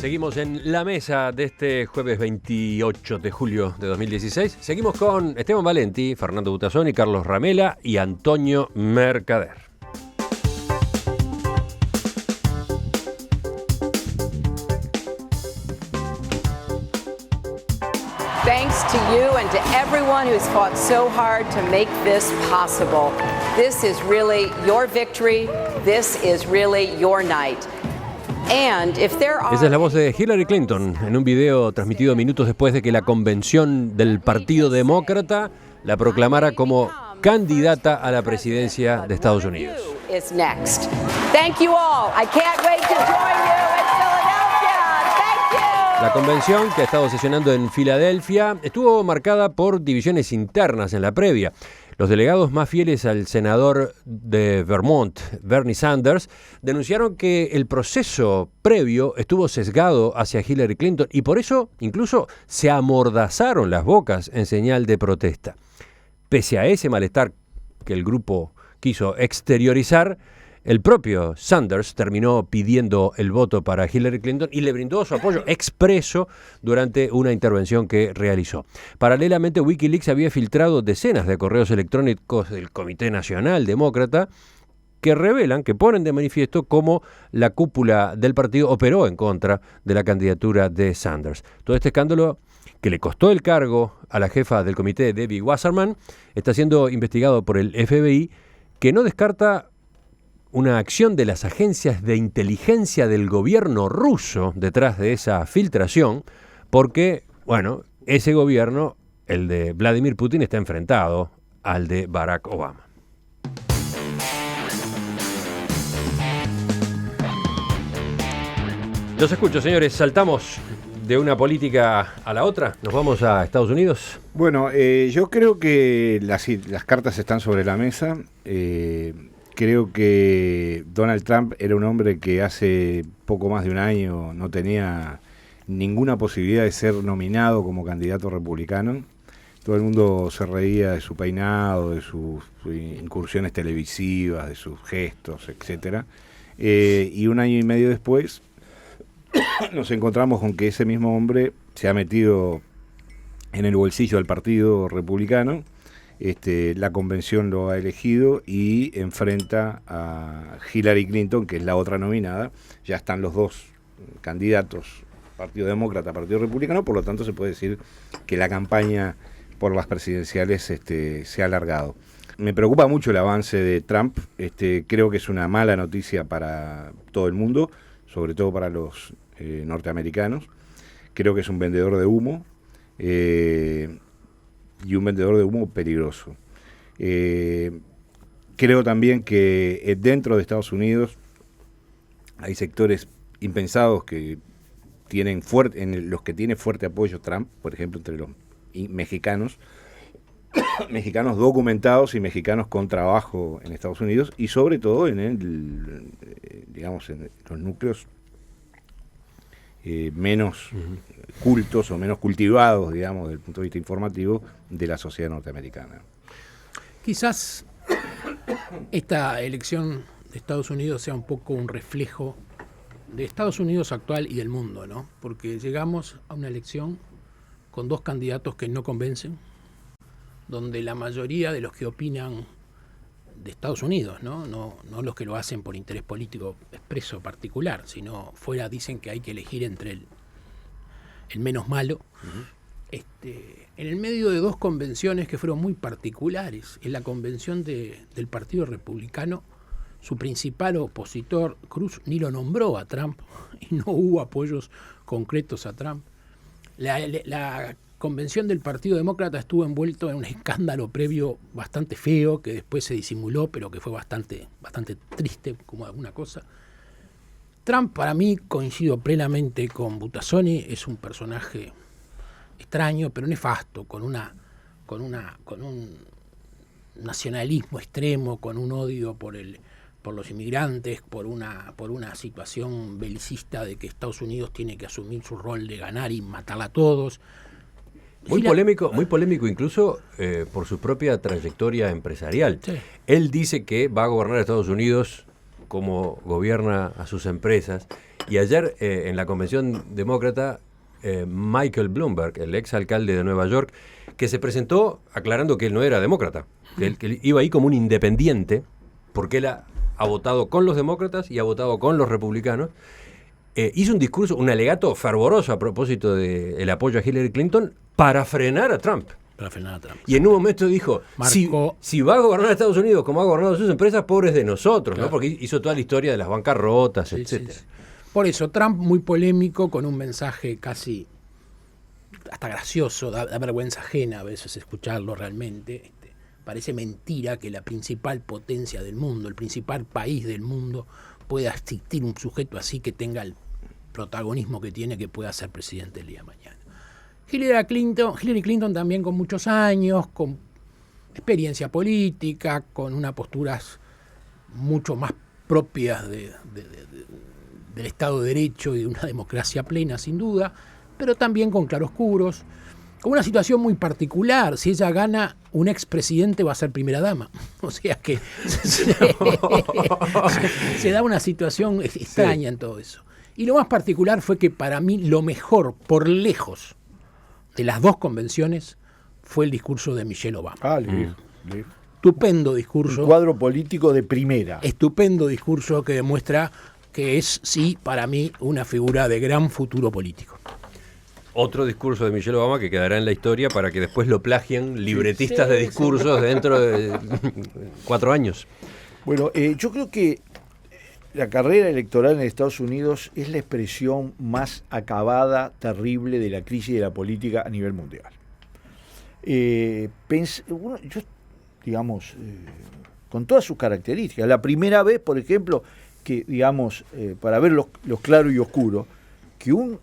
Seguimos en la mesa de este jueves 28 de julio de 2016. Seguimos con Esteban Valenti, Fernando Butazoni, Carlos Ramela y Antonio Mercader. Thanks to you and to everyone who's fought so hard to make this possible. This is really your victory. This is really your night. Esa es la voz de Hillary Clinton en un video transmitido minutos después de que la convención del Partido Demócrata la proclamara como candidata a la presidencia de Estados Unidos. La convención, que ha estado sesionando en Filadelfia, estuvo marcada por divisiones internas en la previa. Los delegados más fieles al senador de Vermont, Bernie Sanders, denunciaron que el proceso previo estuvo sesgado hacia Hillary Clinton y por eso incluso se amordazaron las bocas en señal de protesta. Pese a ese malestar que el grupo quiso exteriorizar, el propio Sanders terminó pidiendo el voto para Hillary Clinton y le brindó su apoyo expreso durante una intervención que realizó. Paralelamente, Wikileaks había filtrado decenas de correos electrónicos del Comité Nacional Demócrata que revelan, que ponen de manifiesto cómo la cúpula del partido operó en contra de la candidatura de Sanders. Todo este escándalo, que le costó el cargo a la jefa del comité, Debbie Wasserman, está siendo investigado por el FBI, que no descarta una acción de las agencias de inteligencia del gobierno ruso detrás de esa filtración, porque, bueno, ese gobierno, el de Vladimir Putin, está enfrentado al de Barack Obama. Los escucho, señores. Saltamos de una política a la otra. ¿Nos vamos a Estados Unidos? Bueno, yo creo que las cartas están sobre la mesa. Creo que Donald Trump era un hombre que hace poco más de un año no tenía ninguna posibilidad de ser nominado como candidato republicano. Todo el mundo se reía de su peinado, de sus incursiones televisivas, de sus gestos, etcétera. Y un año y medio después nos encontramos con que ese mismo hombre se ha metido en el bolsillo del Partido Republicano. La convención lo ha elegido y enfrenta a Hillary Clinton, que es la otra nominada. Ya están los dos candidatos, Partido Demócrata, Partido Republicano, por lo tanto se puede decir que la campaña por las presidenciales se ha alargado. Me preocupa mucho el avance de Trump. Creo que es una mala noticia para todo el mundo, sobre todo para los norteamericanos. Creo que es un vendedor de humo. Y un vendedor de humo peligroso. Creo también que dentro de Estados Unidos hay sectores impensados que tienen en los que tiene fuerte apoyo Trump, por ejemplo, entre los mexicanos, mexicanos documentados y mexicanos con trabajo en Estados Unidos, y sobre todo en los núcleos menos cultos o menos cultivados, digamos, desde el punto de vista informativo de la sociedad norteamericana. Quizás esta elección de Estados Unidos sea un poco un reflejo de Estados Unidos actual y del mundo, ¿no? Porque llegamos a una elección con dos candidatos que no convencen, donde la mayoría de los que opinan de Estados Unidos, ¿no? No los que lo hacen por interés político expreso particular, sino fuera dicen que hay que elegir entre el menos malo. Uh-huh. En el medio de dos convenciones que fueron muy particulares, en la convención del Partido Republicano, su principal opositor, Cruz, ni lo nombró a Trump y no hubo apoyos concretos a Trump. La convención del Partido Demócrata estuvo envuelto en un escándalo previo bastante feo, que después se disimuló, pero que fue bastante triste como alguna cosa. Trump, para mí, coincido plenamente con Butazoni, es un personaje extraño, pero nefasto, con un nacionalismo extremo, con un odio por los inmigrantes, por una situación belicista de que Estados Unidos tiene que asumir su rol de ganar y matar a todos. Muy polémico incluso por su propia trayectoria empresarial. Sí. Él dice que va a gobernar Estados Unidos como gobierna a sus empresas Y ayer en la convención demócrata, Michael Bloomberg, el ex alcalde de Nueva York, que se presentó aclarando que él no era demócrata, que él iba ahí como un independiente, porque él ha votado con los demócratas y ha votado con los republicanos, hizo un discurso, un alegato fervoroso a propósito del apoyo a Hillary Clinton para frenar a Trump. Y en un momento dijo, si va a gobernar Estados Unidos como ha gobernado sus empresas, pobres de nosotros, claro, ¿no? Porque hizo toda la historia de las bancarrotas, etcétera. Sí. Por eso, Trump muy polémico, con un mensaje casi hasta gracioso, da vergüenza ajena a veces escucharlo realmente. Parece mentira que la principal potencia del mundo, el principal país del mundo, pueda existir un sujeto así que tenga el protagonismo que tiene, que pueda ser presidente el día de mañana. Hillary Clinton también con muchos años, con experiencia política, con unas posturas mucho más propias del Estado de Derecho y de una democracia plena, sin duda, pero también con claroscuros, con una situación muy particular. Si ella gana, un expresidente va a ser primera dama. O sea que se da una situación extraña en todo eso. Y lo más particular fue que para mí lo mejor, por lejos, de las dos convenciones, fue el discurso de Michelle Obama. Estupendo discurso. Un cuadro político de primera. Estupendo discurso que demuestra que es, sí, para mí, una figura de gran futuro político. Otro discurso de Michelle Obama que quedará en la historia para que después lo plagien libretistas de discursos dentro de 4 años. Bueno, yo creo que la carrera electoral en Estados Unidos es la expresión más acabada, terrible de la crisis de la política a nivel mundial. Con todas sus características. La primera vez, por ejemplo, que, para ver los claros y oscuros, que un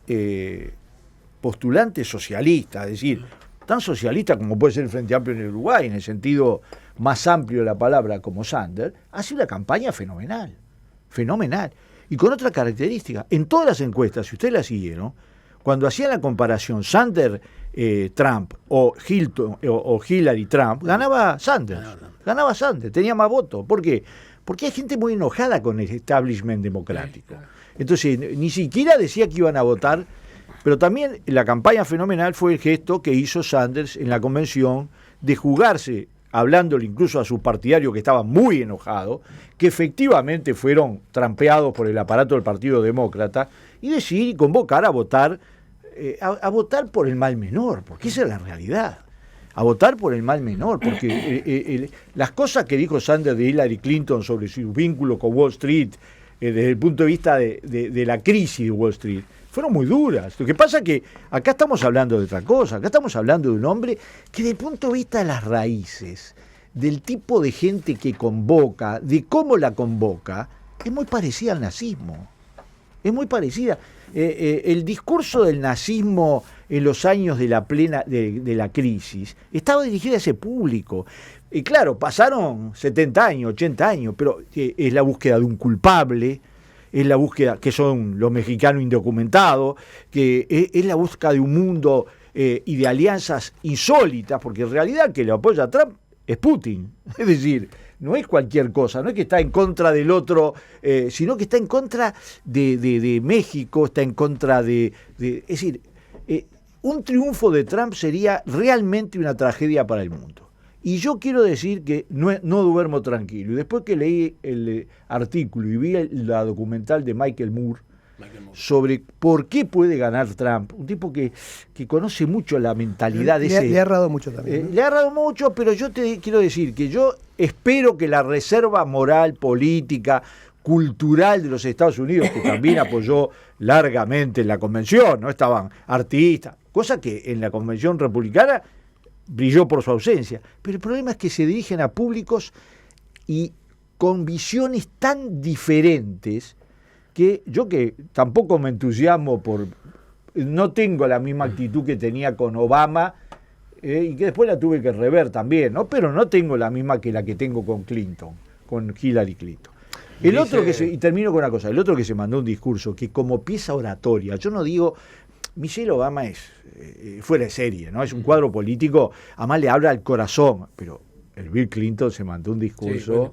postulante socialista, es decir, tan socialista como puede ser el Frente Amplio en el Uruguay, en el sentido más amplio de la palabra, como Sanders, hace una campaña fenomenal. Y con otra característica, en todas las encuestas, si ustedes las siguieron, cuando hacían la comparación Sanders-Trump o Hillary-Trump, ganaba Sanders, tenía más votos. ¿Por qué? Porque hay gente muy enojada con el establishment democrático. Entonces, ni siquiera decía que iban a votar, pero también la campaña fenomenal fue el gesto que hizo Sanders en la convención de jugarse, hablándole incluso a sus partidarios que estaban muy enojados, que efectivamente fueron trampeados por el aparato del Partido Demócrata, y decir, convocar a votar por el mal menor, porque esa es la realidad, a votar por el mal menor, porque las cosas que dijo Sanders de Hillary Clinton sobre su vínculo con Wall Street, desde el punto de vista de la crisis de Wall Street, fueron muy duras. Lo que pasa es que acá estamos hablando de otra cosa, acá estamos hablando de un hombre que desde el punto de vista de las raíces, del tipo de gente que convoca, de cómo la convoca, es muy parecida al nazismo. Es muy parecida. El discurso del nazismo en los años de la crisis estaba dirigido a ese público. Y claro, pasaron 70 años, 80 años, pero es la búsqueda de un culpable, es la búsqueda, que son los mexicanos indocumentados, que es la búsqueda de un mundo y de alianzas insólitas, porque en realidad que le apoya a Trump es Putin. Es decir, no es cualquier cosa, no es que está en contra del otro, sino que está en contra de México, está en contra es decir, un triunfo de Trump sería realmente una tragedia para el mundo. Y yo quiero decir que no duermo tranquilo. Y después que leí el artículo y vi la documental de Michael Moore sobre por qué puede ganar Trump, un tipo que conoce mucho la mentalidad de ese... Le ha errado mucho también, ¿no? Le ha errado mucho, pero yo te quiero decir que yo espero que la reserva moral, política, cultural de los Estados Unidos, que también apoyó largamente en la convención, no estaban artistas, cosa que en la convención republicana brilló por su ausencia, pero el problema es que se dirigen a públicos y con visiones tan diferentes que yo, que tampoco me entusiasmo no tengo la misma actitud que tenía con Obama, y que después la tuve que rever también, ¿no? Pero no tengo la misma que la que tengo con Hillary Clinton. Y termino con una cosa, el otro que se mandó un discurso que como pieza oratoria, yo no digo, Michelle Obama es fuera de serie, ¿no? Es un cuadro político, además le habla al corazón, pero el Bill Clinton se mandó un discurso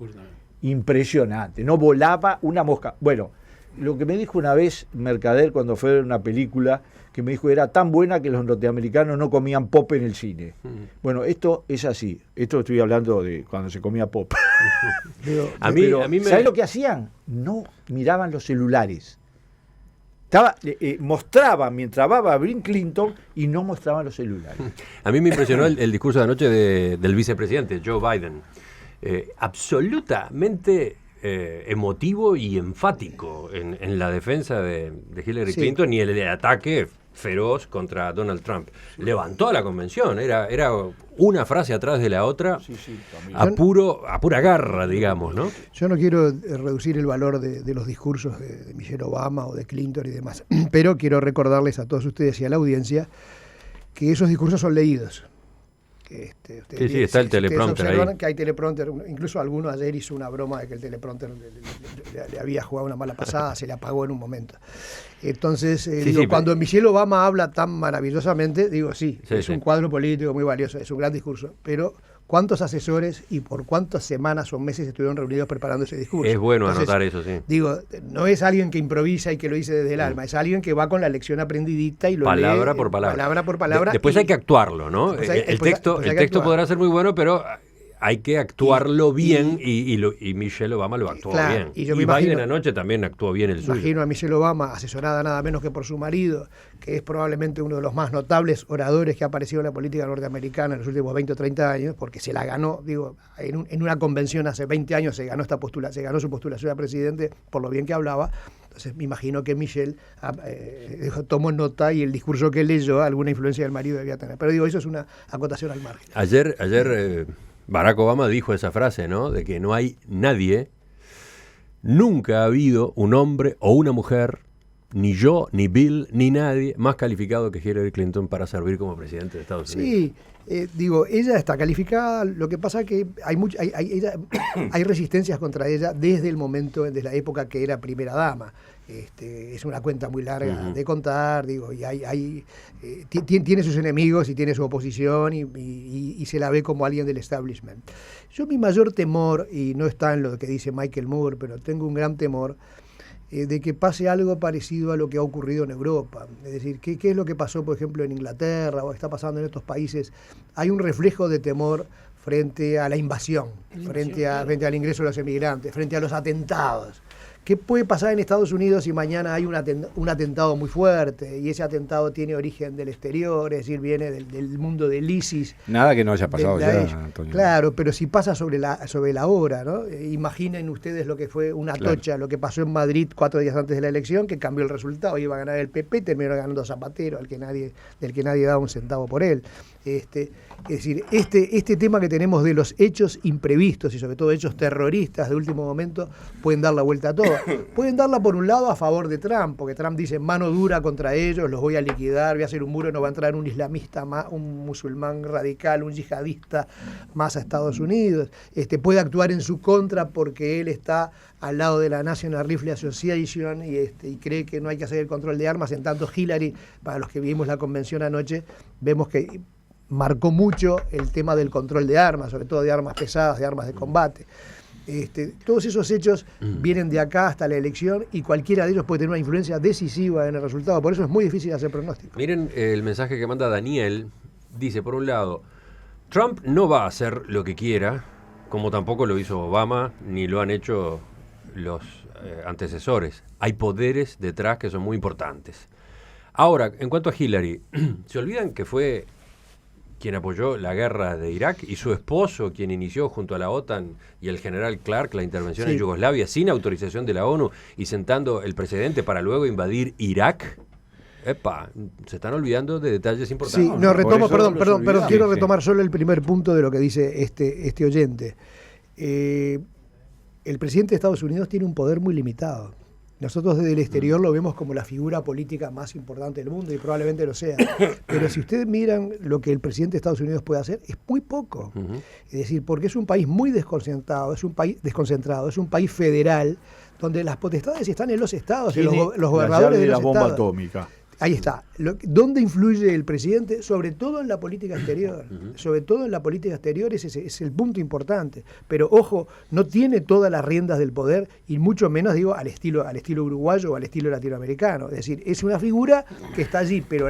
impresionante, no volaba una mosca. Bueno, lo que me dijo una vez Mercader cuando fue a ver una película, que me dijo era tan buena que los norteamericanos no comían pop en el cine. Bueno, esto es así. Esto estoy hablando de cuando se comía pop. A mí ¿sabes lo que hacían? No miraban los celulares. Mostraban mientras va a Bill Clinton y no mostraban los celulares. A mí me impresionó el discurso de anoche del vicepresidente Joe Biden. Absolutamente emotivo y enfático en la defensa de Hillary Clinton y el ataque feroz contra Donald Trump. Levantó a la convención, era una frase atrás de la otra, a pura garra, digamos, ¿no? Yo no quiero reducir el valor de los discursos de Michelle Obama o de Clinton y demás, pero quiero recordarles a todos ustedes y a la audiencia que esos discursos son leídos. Sí, está el teleprompter ahí. Que hay teleprompter, incluso alguno ayer hizo una broma de que el teleprompter le había jugado una mala pasada, se le apagó en un momento. Entonces, cuando Michelle Obama habla tan maravillosamente, es un cuadro político muy valioso, es un gran discurso, pero ¿cuántos asesores y por cuántas semanas o meses estuvieron reunidos preparando ese discurso? Es bueno anotar eso, sí. No es alguien que improvisa y que lo dice desde el alma, es alguien que va con la lección aprendidita y lo palabra lee por palabra. Palabra por palabra. Después hay que actuarlo, ¿no? El texto podrá ser muy bueno, pero hay que actuarlo bien y Michelle Obama lo actuó bien. Y Biden anoche también actuó bien el suyo. Imagino a Michelle Obama, asesorada nada menos que por su marido, que es probablemente uno de los más notables oradores que ha aparecido en la política norteamericana en los últimos 20 o 30 años, porque se la ganó, en una convención hace 20 años se ganó su postulación a presidente por lo bien que hablaba. Entonces me imagino que Michelle tomó nota y el discurso que leyó, alguna influencia del marido debía tener. Pero eso es una acotación al margen. Ayer Barack Obama dijo esa frase, ¿no? De que no hay nadie, nunca ha habido un hombre o una mujer, ni yo, ni Bill, ni nadie más calificado que Hillary Clinton para servir como presidente de Estados Unidos. Sí, ella está calificada, lo que pasa es que hay resistencias contra ella desde el momento, desde la época que era primera dama. Es una cuenta muy larga de contar, y tiene sus enemigos y tiene su oposición y se la ve como alguien del establishment. Yo mi mayor temor, y no está en lo que dice Michael Moore, pero tengo un gran temor de que pase algo parecido a lo que ha ocurrido en Europa. Es decir, ¿qué es lo que pasó, por ejemplo, en Inglaterra o está pasando en estos países? Hay un reflejo de temor frente a la invasión, frente al ingreso de los emigrantes, frente a los atentados. ¿Qué puede pasar en Estados Unidos si mañana hay un atentado muy fuerte y ese atentado tiene origen del exterior, es decir, viene del mundo del ISIS? Nada que no haya pasado ya, Antonio. Claro, pero si pasa sobre la hora, ¿no? Imaginen ustedes lo que fue una tocha, lo que pasó en Madrid 4 días antes de la elección, que cambió el resultado, iba a ganar el PP, terminó ganando Zapatero, del que nadie daba un centavo por él. Es decir, este tema que tenemos de los hechos imprevistos y sobre todo hechos terroristas de último momento pueden dar la vuelta a todo. Pueden darla por un lado a favor de Trump, porque Trump dice mano dura contra ellos, los voy a liquidar, voy a hacer un muro, no va a entrar un islamista más, un musulmán radical, un yihadista más a Estados Unidos. Puede actuar en su contra porque él está al lado de la National Rifle Association y cree que no hay que hacer el control de armas. En tanto Hillary, para los que vimos la convención anoche, vemos que marcó mucho el tema del control de armas, sobre todo de armas pesadas, de armas de combate. Todos esos hechos vienen de acá hasta la elección y cualquiera de ellos puede tener una influencia decisiva en el resultado. Por eso es muy difícil hacer pronósticos. Miren el mensaje que manda Daniel. Dice, por un lado, Trump no va a hacer lo que quiera, como tampoco lo hizo Obama, ni lo han hecho los antecesores. Hay poderes detrás que son muy importantes. Ahora, en cuanto a Hillary, ¿se olvidan que fue quien apoyó la guerra de Irak y su esposo quien inició junto a la OTAN y el general Clark la intervención en Yugoslavia sin autorización de la ONU y sentando el precedente para luego invadir Irak? Se están olvidando de detalles importantes. Sí, no, retomo, perdón, quiero retomar solo el primer punto de lo que dice este oyente. El presidente de Estados Unidos tiene un poder muy limitado. Nosotros desde el exterior lo vemos como la figura política más importante del mundo y probablemente lo sea. Pero si ustedes miran lo que el presidente de Estados Unidos puede hacer, es muy poco. Es decir, porque es un país muy desconcentrado, es un país federal, donde las potestades están en los estados, en los gobernadores de los estados. Atómica. Ahí está. ¿Dónde influye el presidente? Sobre todo en la política exterior. Sobre todo en la política exterior, ese es el punto importante. Pero ojo, no tiene todas las riendas del poder y mucho menos, digo, al estilo uruguayo o al estilo latinoamericano. Es decir, es una figura que está allí, pero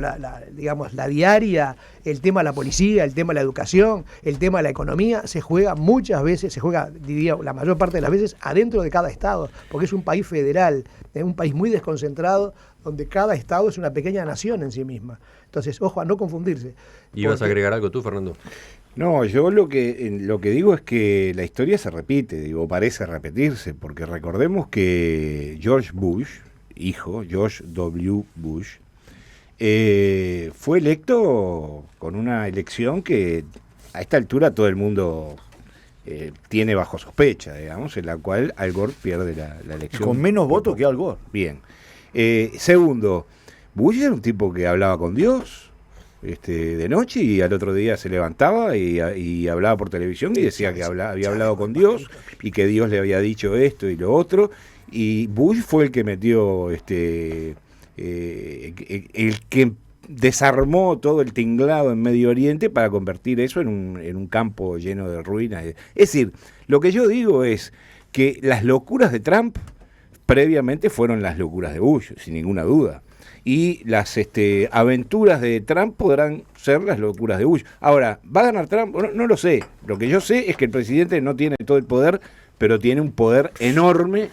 digamos, la diaria, el tema de la policía, el tema de la educación, el tema de la economía, se juega muchas veces, diría, la mayor parte de las veces, adentro de cada estado, porque es un país federal, es un país muy desconcentrado, donde cada estado es una pequeña nación en sí misma. Entonces, ojo a no confundirse. ¿Ibas a agregar algo tú, Fernando? No, yo lo que digo es que la historia se repite, parece repetirse, porque recordemos que George Bush, hijo, George W. Bush, fue electo con una elección que a esta altura todo el mundo tiene bajo sospecha, digamos, en la cual Al Gore pierde la elección. Con menos votos que Al Gore. Bien. Segundo, Bush era un tipo que hablaba con Dios de noche y al otro día se levantaba y hablaba por televisión y decía que había hablado con Dios y que Dios le había dicho esto y lo otro. Y Bush fue el que metió, el que desarmó todo el tinglado en Medio Oriente para convertir eso en un campo lleno de ruinas. Es decir, lo que yo digo es que las locuras de Trump previamente fueron las locuras de Bush, sin ninguna duda. Y las aventuras de Trump podrán ser las locuras de Bush. Ahora, ¿va a ganar Trump? No lo sé. Lo que yo sé es que el presidente no tiene todo el poder, pero tiene un poder enorme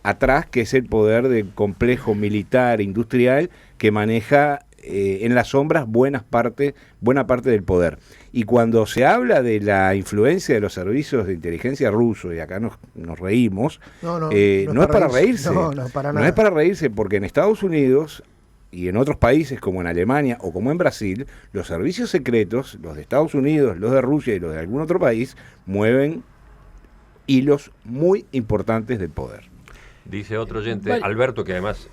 atrás, que es el poder del complejo militar, industrial, que maneja en las sombras buena parte del poder. Y cuando se habla de la influencia de los servicios de inteligencia rusos, y acá nos reímos, no es para reírse. No es para reírse, porque en Estados Unidos y en otros países como en Alemania o como en Brasil, los servicios secretos, los de Estados Unidos, los de Rusia y los de algún otro país, mueven hilos muy importantes del poder. Dice otro oyente, Alberto, que además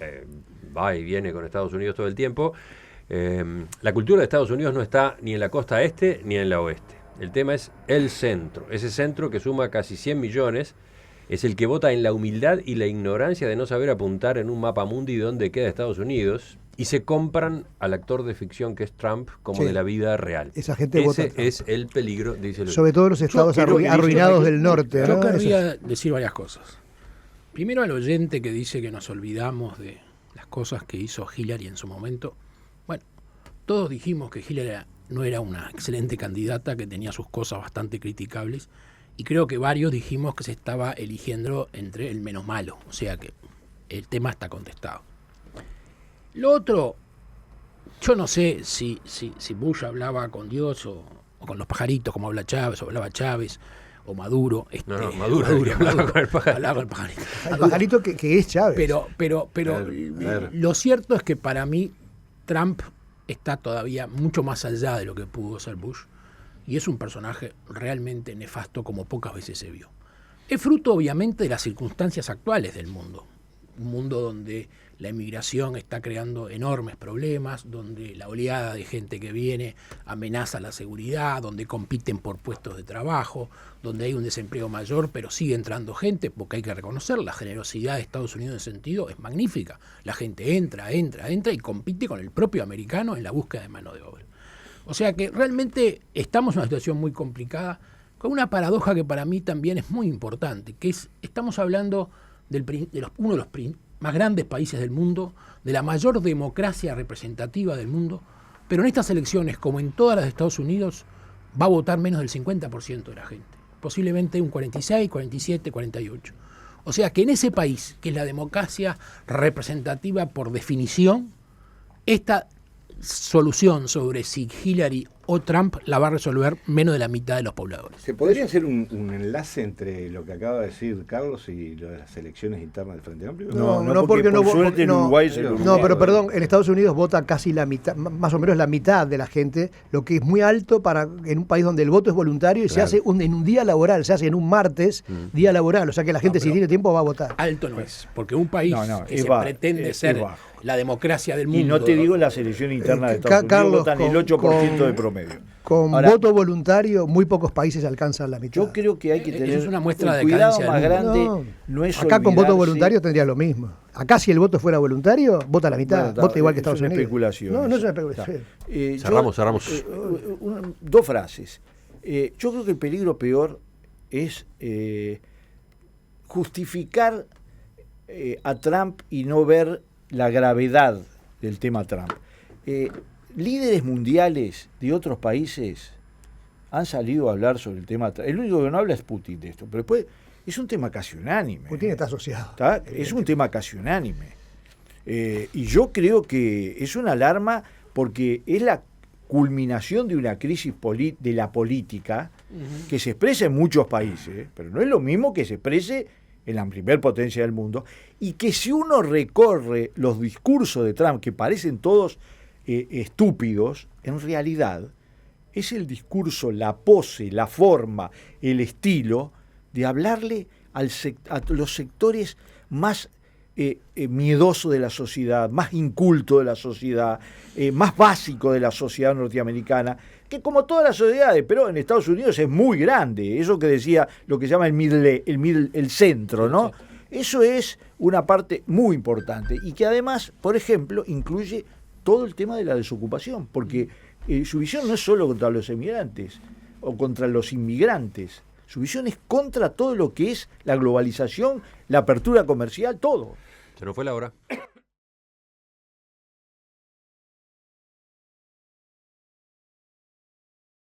va y viene con Estados Unidos todo el tiempo, la cultura de Estados Unidos no está ni en la costa este ni en la oeste. El tema es el centro. Ese centro que suma casi 100 millones es el que vota en la humildad y la ignorancia de no saber apuntar en un mapa mundi dónde queda Estados Unidos, y se compran al actor de ficción que es Trump como de la vida real. Esa gente vota. Ese es el peligro, dice Luis. Sobre todo los estados arruinados del norte. Yo querría decir varias cosas. Primero, al oyente que dice que nos olvidamos de las cosas que hizo Hillary en su momento. Bueno, todos dijimos que Hillary no era una excelente candidata, que tenía sus cosas bastante criticables, y creo que varios dijimos que se estaba eligiendo entre el menos malo, o sea que el tema está contestado. Lo otro, yo no sé si Bush hablaba con Dios o con los pajaritos, como habla Chávez, o hablaba Chávez, o Maduro. Maduro hablaba con el pajarito. El pajarito que es Chávez. Pero lo cierto es que para mí Trump está todavía mucho más allá de lo que pudo ser Bush, y es un personaje realmente nefasto como pocas veces se vio. Es fruto obviamente de las circunstancias actuales del mundo, un mundo donde la inmigración está creando enormes problemas, donde la oleada de gente que viene amenaza la seguridad, donde compiten por puestos de trabajo, donde hay un desempleo mayor, pero sigue entrando gente, porque hay que reconocer, la generosidad de Estados Unidos en ese sentido es magnífica. La gente entra y compite con el propio americano en la búsqueda de mano de obra. O sea que realmente estamos en una situación muy complicada, con una paradoja que para mí también es muy importante, que es, estamos hablando de uno de los más grandes países del mundo, de la mayor democracia representativa del mundo, pero en estas elecciones, como en todas las de Estados Unidos, va a votar menos del 50% de la gente, posiblemente un 46, 47, 48. O sea que en ese país, que es la democracia representativa por definición, esta solución sobre si Hillary o Trump la va a resolver menos de la mitad de los pobladores. ¿Se podría hacer un enlace entre lo que acaba de decir Carlos y las elecciones internas del Frente Amplio? No, porque por suerte en Uruguay pero perdón, en Estados Unidos vota casi la mitad, más o menos la mitad de la gente, lo que es muy alto en un país donde el voto es voluntario y se hace en un día laboral, se hace en un martes, día laboral, o sea que la gente si tiene tiempo va a votar. Alto no es, porque un país que pretende ser la democracia del mundo. Y no te digo las elecciones internas de Estados Unidos, votan el 8% de promedio. promedio. Con Ahora, voto voluntario, muy pocos países alcanzan la mitad. yo creo que hay que tener Es una muestra el de cuidado decadencia más del grande. No. No es Acá con voto olvidarse- voluntario tendría lo mismo. Acá si el voto fuera voluntario, vota la mitad, Bueno, está, vota igual que es Estados una Unidos. especulación No, no eso. es una especulación. Está. Cerramos. Dos frases. Yo creo que el peligro peor es justificar a Trump y no ver la gravedad del tema Trump. Líderes mundiales de otros países han salido a hablar sobre el tema Trump. El único que no habla es Putin de esto, pero después es un tema casi unánime. Putin está asociado. ¿Está? Es un tema casi unánime. Y yo creo que es una alarma porque es la culminación de una crisis de la política que se expresa en muchos países, pero no es lo mismo que se exprese en la primer potencia del mundo, y que si uno recorre los discursos de Trump, que parecen todos estúpidos, en realidad es el discurso, la pose, la forma, el estilo de hablarle a los sectores más miedosos de la sociedad, más inculto de la sociedad, más básico de la sociedad norteamericana, que como todas las sociedades, pero en Estados Unidos es muy grande, eso que decía lo que se llama el centro, ¿no? Eso es una parte muy importante y que además, por ejemplo, incluye todo el tema de la desocupación, porque su visión no es solo contra los emigrantes o contra los inmigrantes, su visión es contra todo lo que es la globalización, la apertura comercial, todo. Se nos fue la hora.